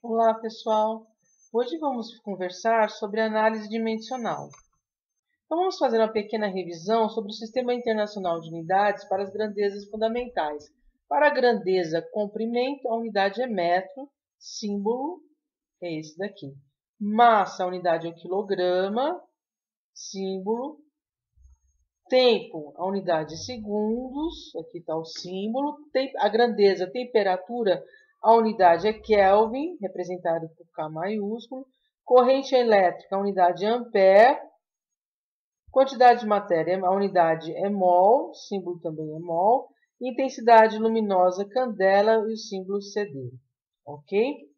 Olá, pessoal! Hoje vamos conversar sobre análise dimensional. Então, vamos fazer uma pequena revisão sobre o Sistema Internacional de Unidades para as grandezas fundamentais. Para a grandeza comprimento, a unidade é metro, símbolo é esse daqui. Massa, a unidade é o quilograma, símbolo. Tempo, a unidade é segundos, aqui está o símbolo. A grandeza, temperatura, a unidade é Kelvin, representado por K maiúsculo. Corrente elétrica, a unidade é ampere. Quantidade de matéria, a unidade é mol, símbolo também é mol. Intensidade luminosa, candela e o símbolo CD. Ok?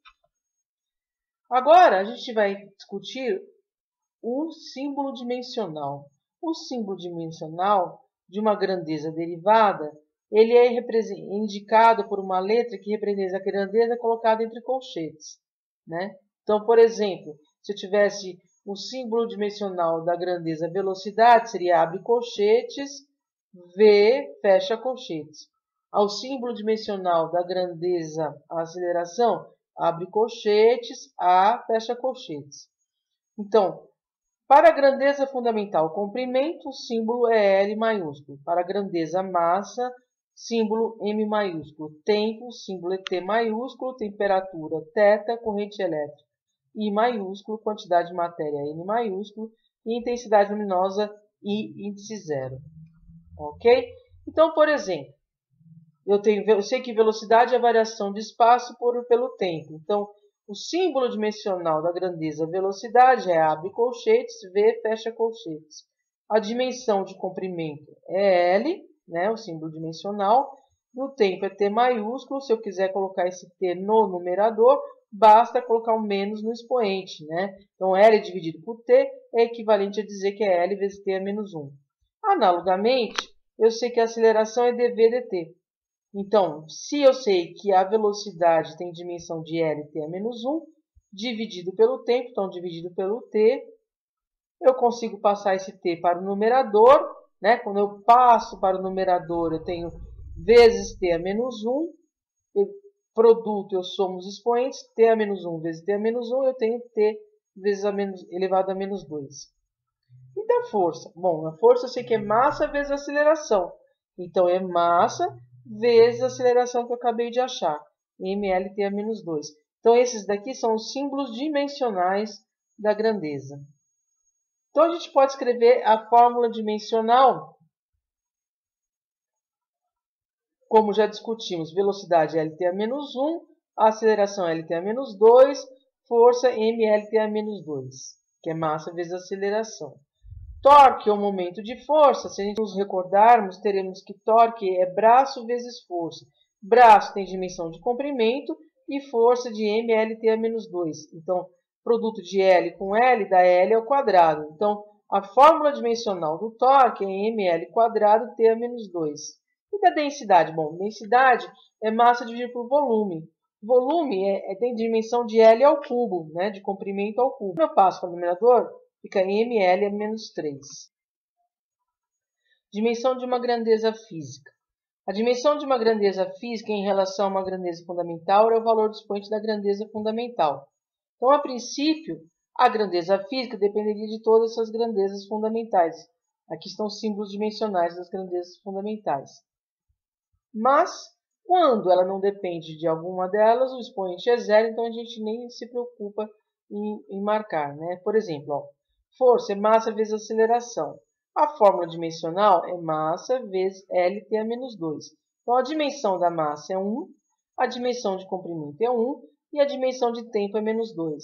Agora, a gente vai discutir o símbolo dimensional. O símbolo dimensional de uma grandeza derivada, ele é indicado por uma letra que representa a grandeza colocada entre colchetes, né? Então, por exemplo, se eu tivesse o símbolo dimensional da grandeza velocidade, seria abre colchetes, V, fecha colchetes. Ao símbolo dimensional da grandeza aceleração, abre colchetes, A, fecha colchetes. Então, para a grandeza fundamental comprimento, o símbolo é L maiúsculo. Para a grandeza massa, símbolo M maiúsculo. Tempo, símbolo é T maiúsculo. Temperatura, θ. Corrente elétrica, I maiúsculo. Quantidade de matéria, N maiúsculo. E intensidade luminosa, I índice 0. Ok? Então, por exemplo, eu sei que velocidade é a variação de espaço pelo tempo. Então, o símbolo dimensional da grandeza velocidade é abre colchetes, V, fecha colchetes. A dimensão de comprimento é L, né, o símbolo dimensional. E o tempo é T maiúsculo. Se eu quiser colocar esse T no numerador, basta colocar um menos no expoente, né? Então, L dividido por T é equivalente a dizer que é L vezes T é menos 1. Analogamente, eu sei que a aceleração é dv dt. Então, se eu sei que a velocidade tem dimensão de L, T é menos 1, dividido pelo tempo, então dividido pelo T, eu consigo passar esse T para o numerador, né? Quando eu passo para o numerador, eu tenho vezes T é menos 1, produto, eu somo os expoentes, T é menos 1 vezes T é menos 1, eu tenho T vezes elevado a menos 2. E da força? Bom, a força eu sei que é massa vezes aceleração. Então, é massa vezes a aceleração que eu acabei de achar, mLT a menos 2. Então, esses daqui são os símbolos dimensionais da grandeza. Então, a gente pode escrever a fórmula dimensional, como já discutimos, velocidade LT a menos 1, aceleração LT a menos 2, força mLT a menos 2, que é massa vezes aceleração. Torque é o momento de força. Se a gente nos recordarmos, teremos que torque é braço vezes força. Braço tem dimensão de comprimento e força de mLT a menos 2. Então, produto de L com L dá L ao quadrado. Então, a fórmula dimensional do torque é mL quadrado T a menos 2. E da densidade? Bom, densidade é massa dividido por volume. Volume tem dimensão de L ao cubo, né, de comprimento ao cubo. Quando eu passo para o numerador, fica mL a menos 3. Dimensão de uma grandeza física. A dimensão de uma grandeza física em relação a uma grandeza fundamental é o valor do expoente da grandeza fundamental. Então, a princípio, a grandeza física dependeria de todas essas grandezas fundamentais. Aqui estão os símbolos dimensionais das grandezas fundamentais. Mas, quando ela não depende de alguma delas, o expoente é zero, então a gente nem se preocupa em marcar, né? Por exemplo, ó, força é massa vezes aceleração. A fórmula dimensional é massa vezes LT a menos 2. Então, a dimensão da massa é 1, a dimensão de comprimento é 1 e a dimensão de tempo é menos 2.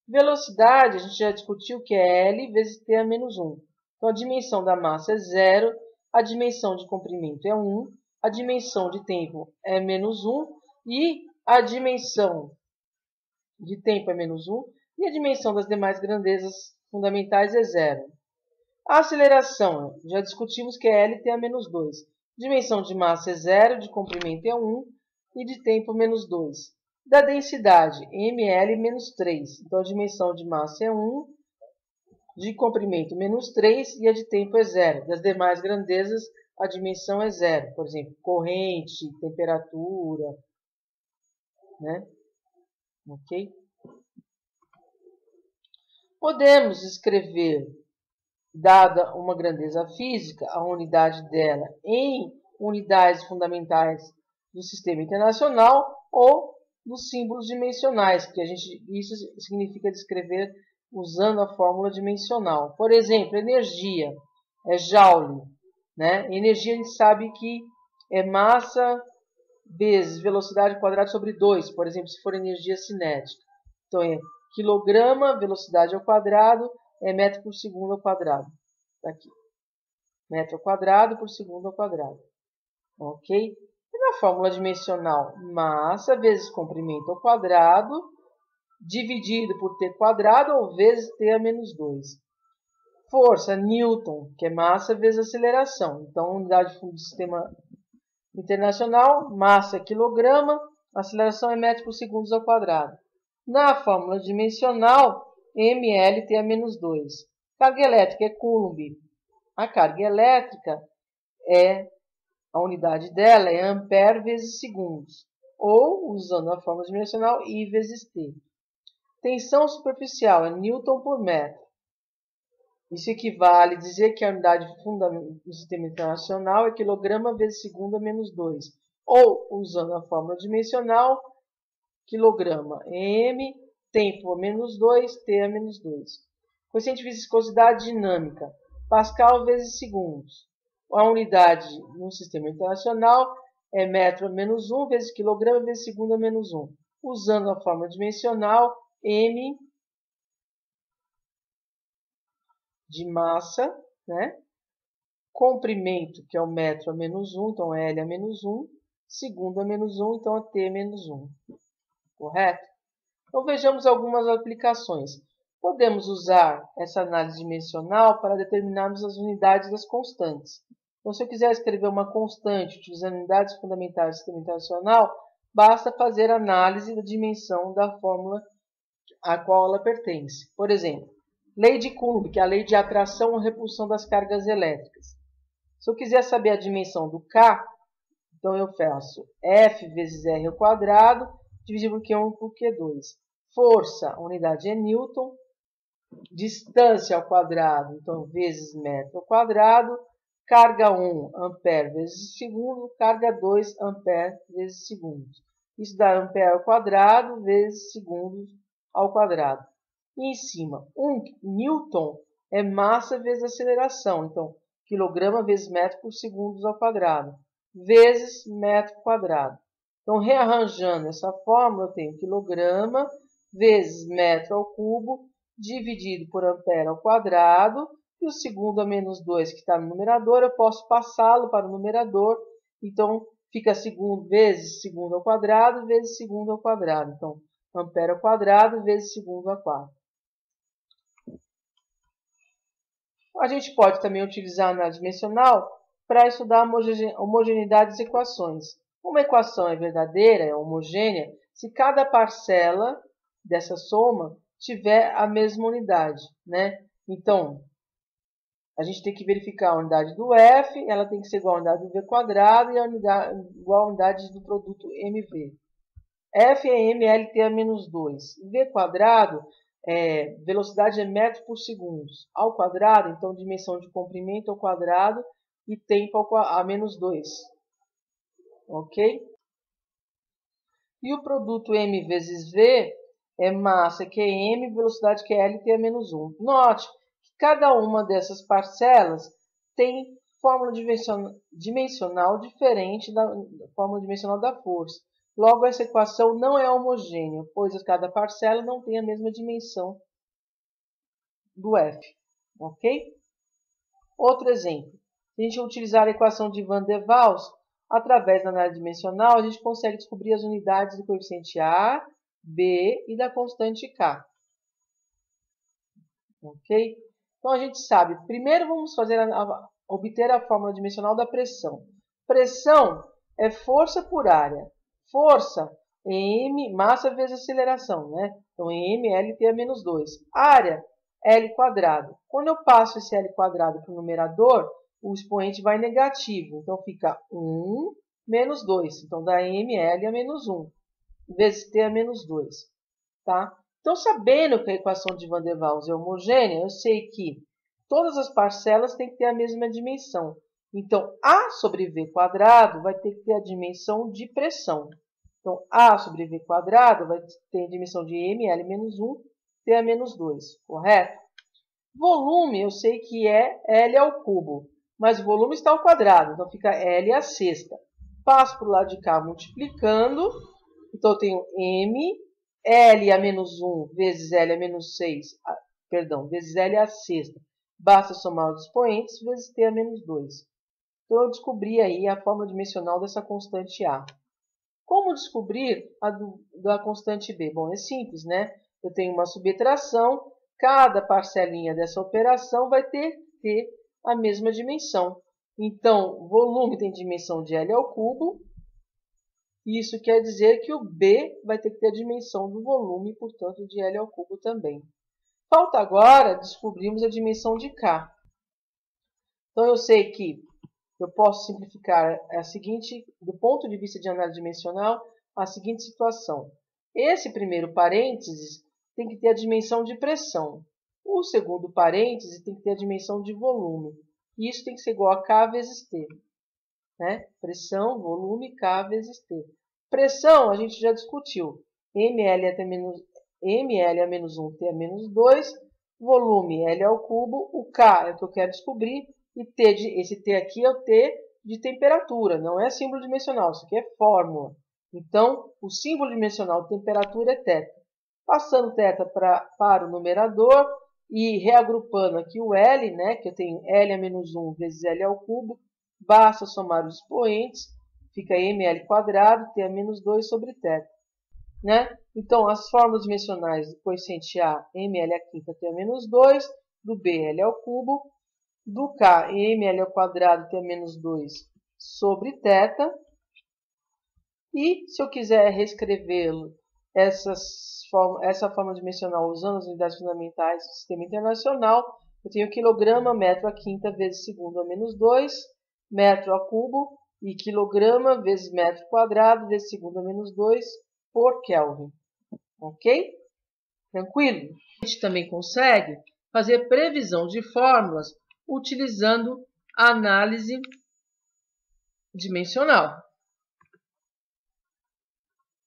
Velocidade, a gente já discutiu que é L vezes T a menos 1. Então, a dimensão da massa é 0, a dimensão de comprimento é 1, a dimensão de tempo é menos 1 e a dimensão de tempo é menos 1 e a dimensão das demais grandezas fundamentais é 0. A aceleração, já discutimos que é LT a menos 2. Dimensão de massa é 0, de comprimento é 1 e de tempo menos 2. Da densidade, mL menos 3. Então, a dimensão de massa é 1 de comprimento menos 3 e a de tempo é 0. Das demais grandezas, a dimensão é 0. Por exemplo, corrente, temperatura, né? Ok? Podemos escrever, dada uma grandeza física, a unidade dela em unidades fundamentais do sistema internacional ou dos símbolos dimensionais, que isso significa descrever usando a fórmula dimensional. Por exemplo, energia é joule, né? Energia a gente sabe que é massa vezes velocidade quadrada sobre 2, por exemplo, se for energia cinética. Então é quilograma, velocidade ao quadrado, é metro por segundo ao quadrado. Tá aqui. Metro ao quadrado por segundo ao quadrado. Ok? E na fórmula dimensional, massa vezes comprimento ao quadrado, dividido por t quadrado ou vezes t a menos 2. Força, Newton, que é massa vezes aceleração. Então, unidade do sistema internacional, massa é quilograma, aceleração é metro por segundo ao quadrado. Na fórmula dimensional, ml tem a menos 2. Carga elétrica é Coulomb. A carga elétrica a unidade dela é ampere vezes segundos. Ou, usando a fórmula dimensional, I vezes T. Tensão superficial é Newton por metro. Isso equivale a dizer que a unidade fundamental do sistema internacional é quilograma vezes segundo a menos 2. Ou, usando a fórmula dimensional, quilograma m, tempo a menos 2, t a menos 2. Coeficiente de viscosidade dinâmica, Pascal vezes segundos. A unidade no sistema internacional é metro a menos 1 vezes quilograma vezes segundo a menos 1. Usando a fórmula dimensional, m de massa, né? Comprimento, que é o metro a menos 1, então L a menos 1, segundo a menos 1, então a T a menos 1. Correto? Então vejamos algumas aplicações. Podemos usar essa análise dimensional para determinarmos as unidades das constantes. Então, se eu quiser escrever uma constante utilizando unidades fundamentais do sistema internacional, basta fazer análise da dimensão da fórmula a qual ela pertence. Por exemplo, lei de Coulomb, que é a lei de atração ou repulsão das cargas elétricas. Se eu quiser saber a dimensão do K, então eu faço F vezes R ao quadrado, dividido por Q1 por Q2. Força, a unidade é Newton. Distância ao quadrado, então vezes metro ao quadrado. Carga 1, ampere vezes segundo. Carga 2, ampere vezes segundo. Isso dá ampere ao quadrado vezes segundo ao quadrado. E em cima, 1 Newton é massa vezes aceleração. Então, quilograma vezes metro por segundo ao quadrado, vezes metro quadrado. Então, rearranjando essa fórmula, eu tenho quilograma vezes metro ao cubo, dividido por ampere ao quadrado, e o segundo a menos 2 que está no numerador, eu posso passá-lo para o numerador. Então, fica segundo vezes segundo ao quadrado, vezes segundo ao quadrado. Então, ampere ao quadrado vezes segundo ao quadrado. A gente pode também utilizar a análise dimensional para estudar a homogeneidade das equações. Uma equação é verdadeira, é homogênea, se cada parcela dessa soma tiver a mesma unidade, né? Então, a gente tem que verificar a unidade do F, ela tem que ser igual à unidade do V quadrado e a unidade, igual à unidade do produto MV. F é mLT a menos 2. V quadrado, velocidade é metro por segundo. Ao quadrado, então, dimensão de comprimento ao quadrado e tempo a menos 2. Ok? E o produto M vezes V é massa, que é M, velocidade, que é LT a menos 1. Note que cada uma dessas parcelas tem fórmula dimensional diferente da fórmula dimensional da força. Logo, essa equação não é homogênea, pois cada parcela não tem a mesma dimensão do F. Ok? Outro exemplo. Se a gente utilizar a equação de Van der Waals, através da análise dimensional, a gente consegue descobrir as unidades do coeficiente A, B e da constante K. Ok? Então, a gente sabe. Primeiro, vamos obter a fórmula dimensional da pressão. Pressão é força por área. Força é M, massa vezes aceleração, né? Então, M, LT a menos 2. Área L quadrado. Quando eu passo esse L quadrado para o numerador, o expoente vai negativo. Então, fica 1 menos 2. Então, dá ml a menos 1, vezes t a menos 2. Tá? Então, sabendo que a equação de Van der Waals é homogênea, eu sei que todas as parcelas têm que ter a mesma dimensão. Então, A sobre V quadrado vai ter que ter a dimensão de pressão. Então, A sobre V quadrado vai ter a dimensão de ml menos 1, T a menos 2, correto? Volume, eu sei que é L ao cubo, mas o volume está ao quadrado, então fica L à sexta. Passo para o lado de cá multiplicando, então eu tenho M, L a menos 1 vezes L a menos 6, vezes L à sexta. Basta somar os expoentes vezes T a menos 2. Então eu descobri aí a fórmula dimensional dessa constante A. Como descobrir a da constante B? Bom, é simples, né? Eu tenho uma subtração, cada parcelinha dessa operação vai ter a mesma dimensão. Então, o volume tem dimensão de L ao cubo. Isso quer dizer que o B vai ter que ter a dimensão do volume, portanto, de L ao cubo também. Falta agora descobrirmos a dimensão de K. Então, eu sei que eu posso simplificar a seguinte, do ponto de vista de análise dimensional, a seguinte situação. Esse primeiro parênteses tem que ter a dimensão de pressão. O segundo parênteses tem que ter a dimensão de volume. E isso tem que ser igual a K vezes T. Né? Pressão, volume, K vezes T. Pressão, a gente já discutiu. ml a menos 1, T a menos 2. Volume, L ao cubo. O K é o que eu quero descobrir. E esse T aqui é o T de temperatura, não é símbolo dimensional, isso aqui é fórmula. Então, o símbolo dimensional de temperatura é θ. Passando θ para o numerador e reagrupando aqui o L, né, que eu tenho L a menos 1 vezes L ao cubo, basta somar os expoentes, fica ml quadrado, T a menos 2 sobre θ. Né? Então, as fórmulas dimensionais do coeficiente A, ml a quinta, T a menos 2, do B, L ao cubo, do K, ml ao quadrado, T a menos 2 sobre θ. E se eu quiser reescrevê-lo, essa forma dimensional usando as unidades fundamentais do sistema internacional, eu tenho quilograma, metro a quinta vezes segundo a menos 2, metro a cubo, e quilograma vezes metro quadrado vezes segundo a menos 2 por Kelvin. Ok? Tranquilo? A gente também consegue fazer previsão de fórmulas utilizando a análise dimensional.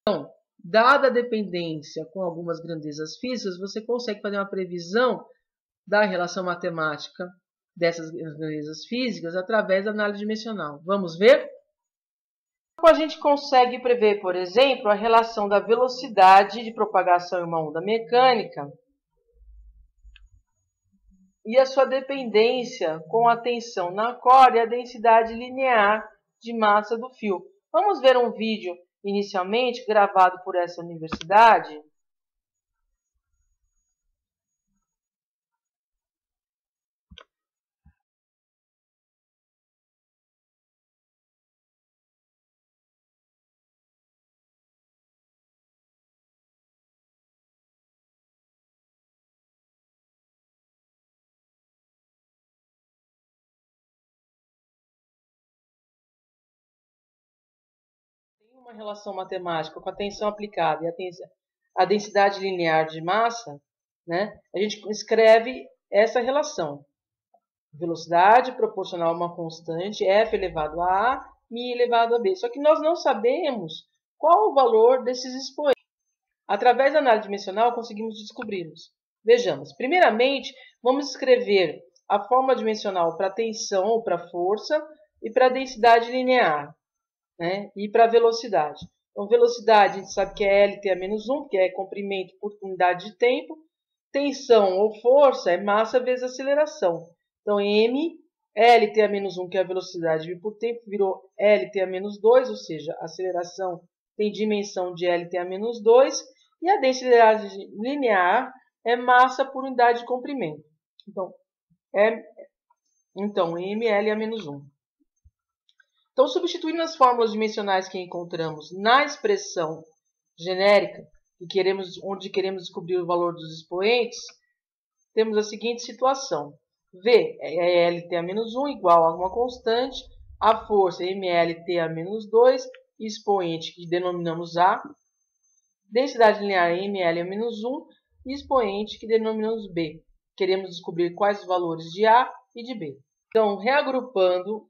Então, dada a dependência com algumas grandezas físicas, você consegue fazer uma previsão da relação matemática dessas grandezas físicas através da análise dimensional. Vamos ver? A gente consegue prever, por exemplo, a relação da velocidade de propagação em uma onda mecânica e a sua dependência com a tensão na corda e a densidade linear de massa do fio. Vamos ver um vídeo inicialmente gravado por essa universidade. Tem uma relação matemática com a tensão aplicada e a densidade linear de massa, né? A gente escreve essa relação. Velocidade proporcional a uma constante, F elevado a A, μ elevado a B. Só que nós não sabemos qual o valor desses expoentes. Através da análise dimensional, conseguimos descobri-los. Vejamos. Primeiramente, vamos escrever a fórmula dimensional para tensão ou para força e para densidade linear, né? E para velocidade. Então, velocidade, a gente sabe que é LT a menos 1, que é comprimento por unidade de tempo. Tensão ou força é massa vezes aceleração. Então, M, LT a menos 1, que é a velocidade por tempo, virou LT a menos 2, ou seja, a aceleração tem dimensão de LT a menos 2. E a densidade linear é massa por unidade de comprimento. Então ml a menos 1. Então, substituindo as fórmulas dimensionais que encontramos na expressão genérica, onde queremos descobrir o valor dos expoentes, temos a seguinte situação. V é LT-1 igual a uma constante, a força MLT-2, expoente que denominamos A, densidade linear ML-1, expoente que denominamos B. Queremos descobrir quais os valores de A e de B. Então, reagrupando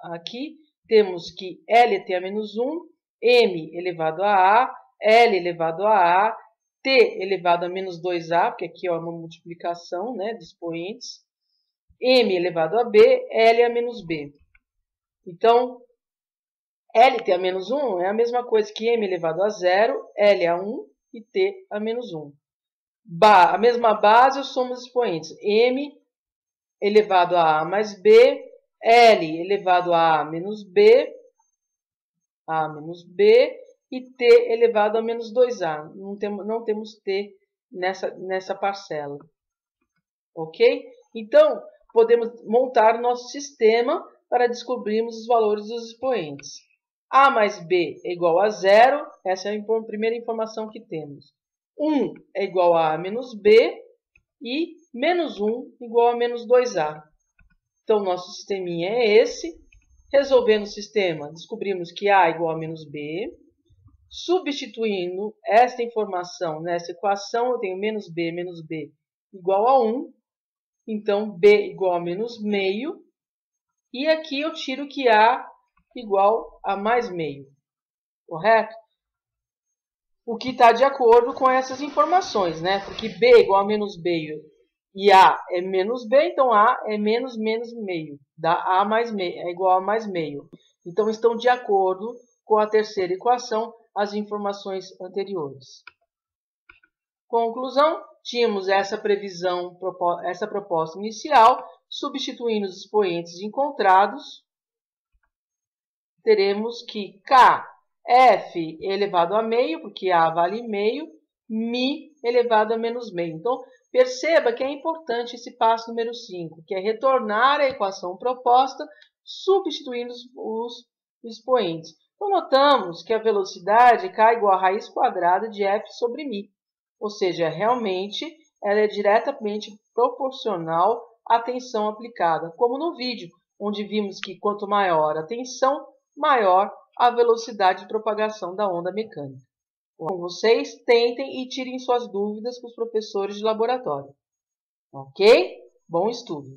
aqui, temos que LT-1, M elevado a A, L elevado a A, T elevado a menos 2A, porque aqui é uma multiplicação, né, de expoentes, M elevado a B, L a menos B. Então, LT a menos 1 é a mesma coisa que M elevado a 0, L a 1 e T a menos 1. A mesma base, os somos expoentes. M elevado a A mais B, L elevado a A menos B, e T elevado a menos 2A. Não temos T nessa parcela. Ok? Então, podemos montar o nosso sistema para descobrirmos os valores dos expoentes. A mais B é igual a 0, essa é a primeira informação que temos. 1 é igual a A menos B e menos 1 igual a menos 2A. Então, nosso sisteminha é esse. Resolvendo o sistema, descobrimos que A é igual a menos B. Substituindo esta informação nessa equação, eu tenho menos B igual a 1. Então, B igual a menos meio. E aqui eu tiro que A igual a mais meio. Correto? O que está de acordo com essas informações, né? Porque B igual a menos meio e A é menos B, então A é menos meio. Dá A mais meio, é igual a mais meio. Então, estão de acordo com a terceira equação as informações anteriores. Conclusão, tínhamos essa previsão, essa proposta inicial, substituindo os expoentes encontrados, teremos que K, F elevado a meio, porque A vale meio, Mi elevado a menos meio. Então, perceba que é importante esse passo número 5, que é retornar à equação proposta, substituindo os expoentes. Então, notamos que a velocidade K é igual a raiz quadrada de F sobre Mi. Ou seja, realmente, ela é diretamente proporcional à tensão aplicada, como no vídeo, onde vimos que quanto maior a tensão, maior a velocidade de propagação da onda mecânica. Com vocês, tentem e tirem suas dúvidas com os professores de laboratório. Ok? Bom estudo!